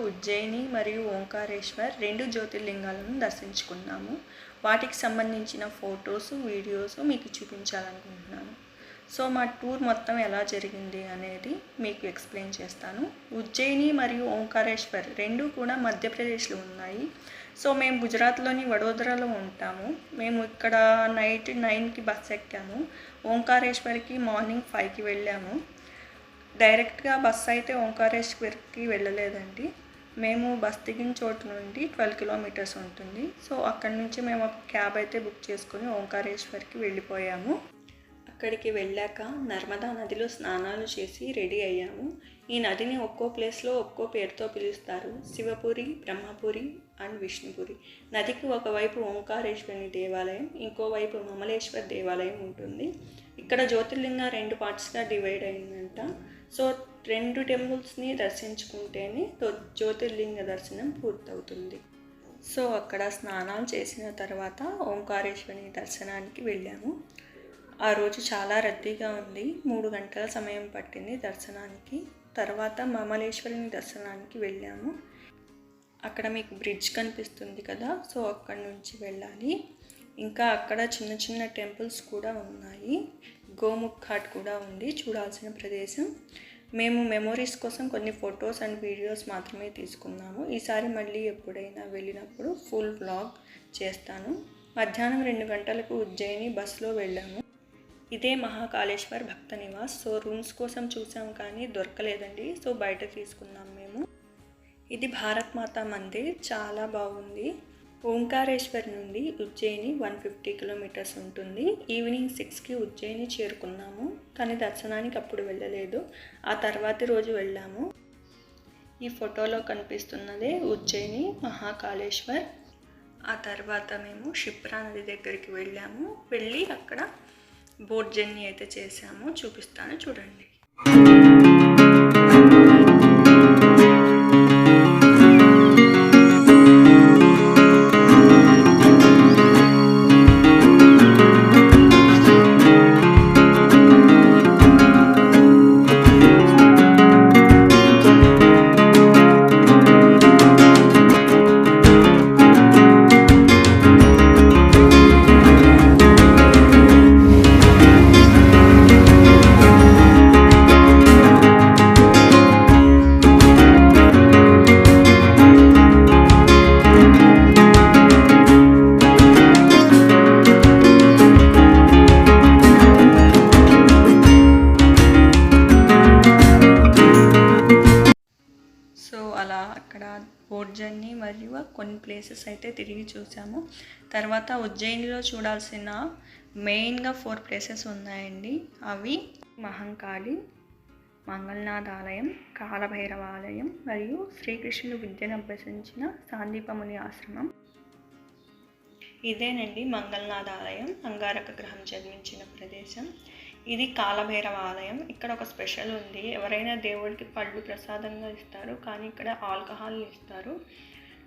ఉజ్జయిని మరియు ఓంకారేశ్వర్ 2 జ్యోతిర్లింగాలను దర్శించుకున్నాము. వాటికి సంబంధించిన ఫొటోస్, వీడియోస్ మీకు చూపించాలనుకుంటున్నాను. సో మా టూర్ మొత్తం ఎలా జరిగింది అనేది మీకు ఎక్స్ప్లెయిన్ చేస్తాను. ఉజ్జయిని మరియు ఓంకారేశ్వర్ 2 కూడా మధ్యప్రదేశ్లో ఉన్నాయి. సో మేము గుజరాత్లోని వడోదరాలో ఉంటాము. మేము ఇక్కడ నైట్ 9కి బస్ ఎక్కాము. ఓంకారేశ్వర్కి మార్నింగ్ 5కి వెళ్ళాము. డైరెక్ట్గా బస్ అయితే ఓంకారేశ్వర్కి వెళ్ళలేదండి. మేము బస్ దిగిన చోటు నుండి 12 కిలోమీటర్స్ ఉంటుంది. సో అక్కడి నుంచి మేము ఒక క్యాబ్ అయితే బుక్ చేసుకొని ఓంకారేశ్వర్కి వెళ్ళిపోయాము. అక్కడికి వెళ్ళాక నర్మదా నదిలో స్నానాలు చేసి రెడీ అయ్యాము. ఈ నదిని ఒక్కో ప్లేస్లో ఒక్కో పేరుతో పిలుస్తారు. శివపురి, బ్రహ్మపురి అండ్ విష్ణుపురి. నదికి ఒకవైపు ఓంకారేశ్వరుని దేవాలయం, ఇంకోవైపు మమలేశ్వర్ దేవాలయం ఉంటుంది. ఇక్కడ జ్యోతిర్లింగ 2 పార్ట్స్గా డివైడ్ అయిందంట. సో 2 టెంపుల్స్ని దర్శించుకుంటేనే జ్యోతిర్లింగ దర్శనం పూర్తవుతుంది. సో అక్కడ స్నానాలు చేసిన తర్వాత ఓంకారేశ్వరుని దర్శనానికి వెళ్ళాము. ఆ రోజు చాలా రద్దీగా ఉంది. 3 గంటల సమయం పట్టింది దర్శనానికి. తర్వాత మమలేశ్వరుని దర్శనానికి వెళ్ళాము. అక్కడ మీకు బ్రిడ్జ్ కనిపిస్తుంది కదా, సో అక్కడి నుంచి వెళ్ళాలి. ఇంకా అక్కడ చిన్న చిన్న టెంపుల్స్ కూడా ఉన్నాయి. గోముఖ్ ఘాట్ కూడా ఉంది చూడాల్సిన ప్రదేశం. మేము మెమొరీస్ కోసం కొన్ని ఫొటోస్ అండ్ వీడియోస్ మాత్రమే తీసుకున్నాము. ఈసారి మళ్ళీ ఎప్పుడైనా వెళ్ళినప్పుడు ఫుల్ వ్లాగ్ చేస్తాను. మధ్యాహ్నం 2 గంటలకు ఉజ్జయిని బస్సులో వెళ్ళాము. ఇదే మహాకాళేశ్వర్ భక్త నివాస్. సో రూమ్స్ కోసం చూసాం కానీ దొరకలేదండి. సో బయట తీసుకున్నాం మేము. ఇది భారత్ మాతా మందిర్, చాలా బాగుంది. ఓంకారేశ్వర్ నుండి ఉజ్జయిని 150 కిలోమీటర్స్ ఉంటుంది. ఈవినింగ్ 6కి ఉజ్జయిని చేరుకున్నాము. కానీ దర్శనానికి అప్పుడు వెళ్ళలేదు, ఆ తర్వాతి రోజు వెళ్ళాము. ఈ ఫోటోలో కనిపిస్తున్నదే ఉజ్జయిని మహాకాళేశ్వర్. ఆ తర్వాత మేము క్షిప్రా నది దగ్గరికి వెళ్ళాము. వెళ్ళి అక్కడ బోట్ జర్నీ అయితే చేసాము. చూపిస్తాను చూడండి. అక్కడ బోట్ జర్నీ మరియు కొన్ని ప్లేసెస్ అయితే తిరిగి చూసాము. తర్వాత ఉజ్జయినిలో చూడాల్సిన మెయిన్గా 4 ప్లేసెస్ ఉన్నాయండి. అవి మహంకాళి, మంగళనాథ ఆలయం, కాలభైరవ ఆలయం మరియు శ్రీకృష్ణుడు విద్యను అభ్యసించిన సాందీపముని ఆశ్రమం. ఇదేనండి మంగళనాథ ఆలయం, అంగారక గ్రహం జన్మించిన ప్రదేశం. ఇది కాలభైరవ ఆలయం. ఇక్కడ ఒక స్పెషల్ ఉంది. ఎవరైనా దేవుడికి పళ్ళు ప్రసాదంగా ఇస్తారు, కానీ ఇక్కడ ఆల్కహాల్ ఇస్తారు.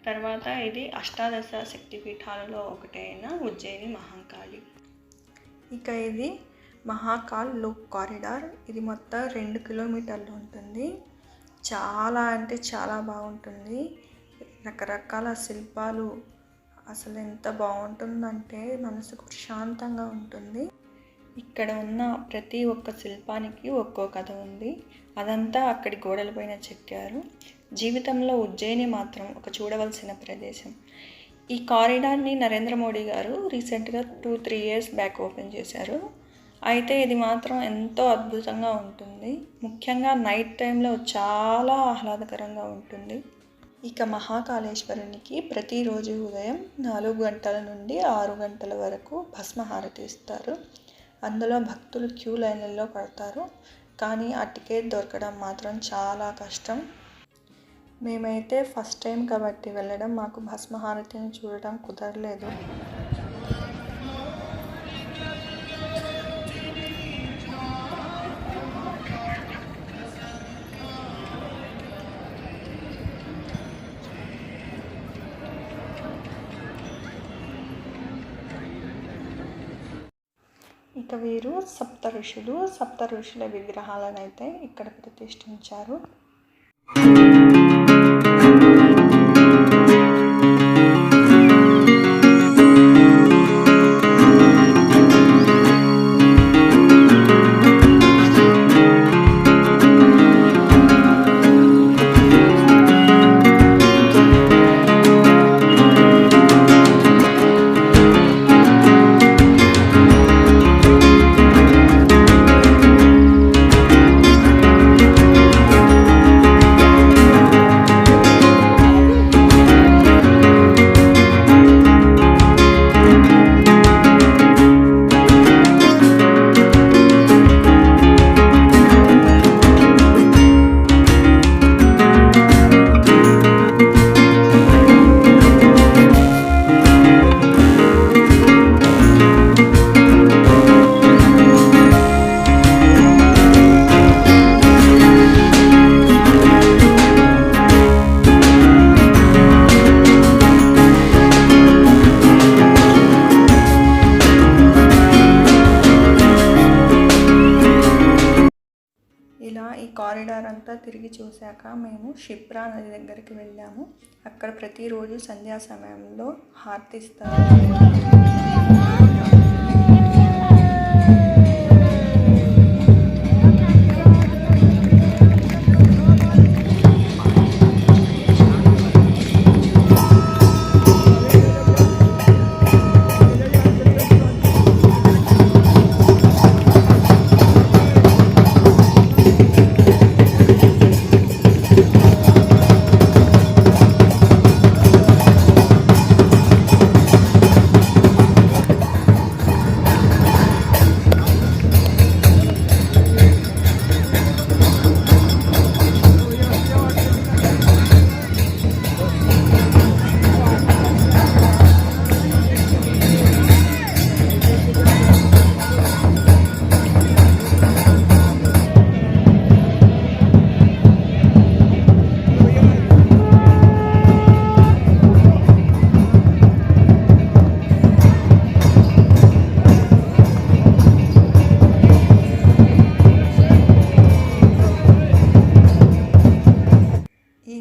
తర్వాత ఇది అష్టాదశ శక్తిపీఠాలలో ఒకటైన ఉజ్జయిని మహంకాళి. ఇక ఇది మహాకాల్ లోక్ కారిడార్. ఇది మొత్తం 2 కిలోమీటర్లు ఉంటుంది. చాలా అంటే చాలా బాగుంటుంది. రకరకాల శిల్పాలు, అసలు ఎంత బాగుంటుందంటే మనసుకు ప్రశాంతంగా ఉంటుంది. ఇక్కడ ఉన్న ప్రతి ఒక్క శిల్పానికి ఒక్కో కథ ఉంది. అదంతా అక్కడి గోడలపైన చెక్కారు. జీవితంలో ఉజ్జయిని మాత్రం ఒక చూడవలసిన ప్రదేశం. ఈ కారిడార్ని నరేంద్ర మోడీ గారు రీసెంట్గా 2-3 ఇయర్స్ బ్యాక్ ఓపెన్ చేశారు. అయితే ఇది మాత్రం ఎంతో అద్భుతంగా ఉంటుంది. ముఖ్యంగా నైట్ టైంలో చాలా ఆహ్లాదకరంగా ఉంటుంది. ఇక మహాకాళేశ్వరునికి ప్రతిరోజు ఉదయం 4 గంటల నుండి 6 గంటల వరకు భస్మహారతి ఇస్తారు. అందులో భక్తులు క్యూ లైన్లలో పడతారు, కానీ ఆ టికెట్ దొరకడం మాత్రం చాలా కష్టం. మేమైతే ఫస్ట్ టైం కాబట్టి వెళ్ళడం, మాకు భస్మహారతిని చూడడం కుదరలేదు. ఇక వీరు సప్త ఋషుల విగ్రహాలను అయితే ఇక్కడ ప్రతిష్ఠించారు. తిరిగి చూశాక మేము క్షిప్రా నది దగ్గరికి వెళ్ళాము. అక్కడ ప్రతిరోజు సంధ్యా సమయంలో హారతి ఇస్తారు.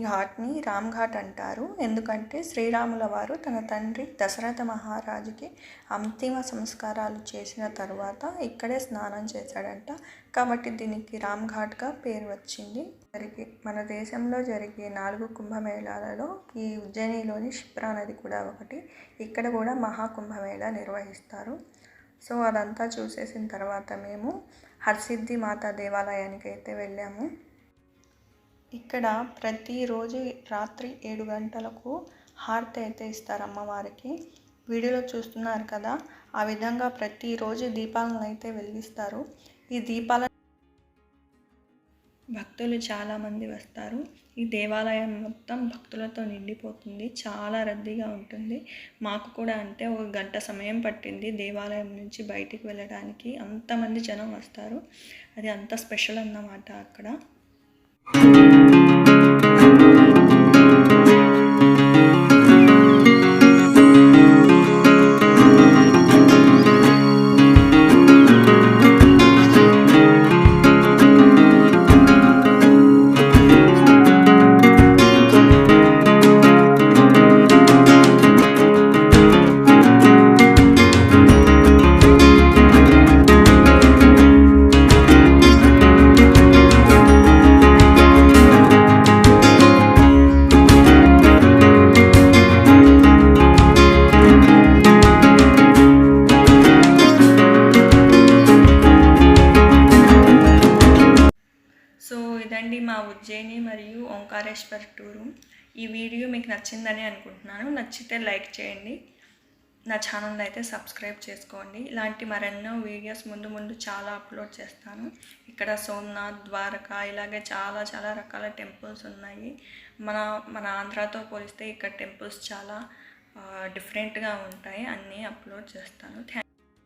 ఘాట్ని రామ్ ఘాట్ అంటారు. ఎందుకంటే శ్రీరాముల వారు తన తండ్రి దశరథ మహారాజుకి అంతిమ సంస్కారాలు చేసిన తర్వాత ఇక్కడే స్నానం చేశాడంట. కాబట్టి దీనికి రామ్ ఘాట్గా పేరు వచ్చింది. మన దేశంలో జరిగే 4 కుంభమేళాలలో ఈ ఉజ్జయినిలోని క్షిప్రా నది కూడా ఒకటి. ఇక్కడ కూడా మహాకుంభమేళా నిర్వహిస్తారు. సో అదంతా చూసేసిన తర్వాత మేము హర్సిద్ధి మాత దేవాలయానికి అయితే వెళ్ళాము. ఇక్కడ ప్రతిరోజు రాత్రి 7 గంటలకు హారతి అయితే ఇస్తారు అమ్మవారికి. వీడియోలో చూస్తున్నారు కదా, ఆ విధంగా ప్రతిరోజు దీపాలను అయితే వెలిగిస్తారు. ఈ దీపాల భక్తులు చాలామంది వస్తారు. ఈ దేవాలయం మొత్తం భక్తులతో నిండిపోతుంది. చాలా రద్దీగా ఉంటుంది. మాకు కూడా అంటే 1 గంట సమయం పట్టింది దేవాలయం నుంచి బయటికి వెళ్ళడానికి. అంతమంది జనం వస్తారు. అది అంత స్పెషల్ అన్నమాట అక్కడ. సో ఇదండి మా ఉజ్జయిని మరియు ఓంకారేశ్వర్ టూరు. ఈ వీడియో మీకు నచ్చిందని అనుకుంటున్నాను. నచ్చితే లైక్ చేయండి. నా ఛానల్ అయితే సబ్స్క్రైబ్ చేసుకోండి. ఇలాంటి మరెన్నో వీడియోస్ ముందు చాలా అప్లోడ్ చేస్తాను. ఇక్కడ సోమనాథ్, ద్వారకా ఇలాగే చాలా రకాల టెంపుల్స్ ఉన్నాయి. మన ఆంధ్రాతో పోలిస్తే ఇక్కడ టెంపుల్స్ చాలా డిఫరెంట్గా ఉంటాయి. అన్నీ అప్లోడ్ చేస్తాను.